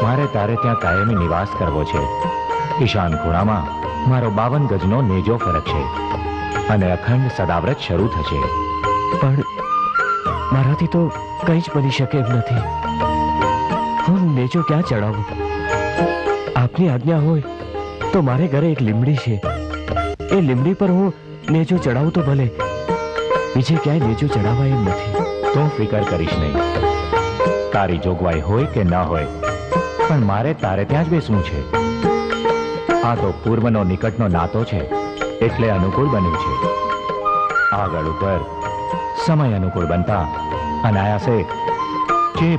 મારે તારે ત્યાં કાયમી નિવાસ કરવો છે. ઈશાન ખૂણામાં મારો 52 ગજનો નેજો ફરક છે અને અખંડ સદાવ્રત શરૂ થશે. પણ મારાથી તો કંઈ જ બની શકે એમ નથી. હું નેજો ક્યાં ચડાવું? આપની આજ્ઞા હોય તો મારે ઘરે એક લીમડી છે. એ લીમડી પર હું નેજો ચડાવું તો ભલે, બીજે ક્યાંય નેજો ચડાવવા એમ નથી. તું ફિકર કરીશ નહીં. તારી જોગવાઈ હોય કે ન હોય, પણ મારે તારે ત્યાં જ બેસવું છે. આ તો પૂર્વનો નિકટનો નાતો છે, એટલે અનુકૂળ બન્યું છે. આગળ ઉપર સમય અનુકૂળ બનતા અનાયાસે જે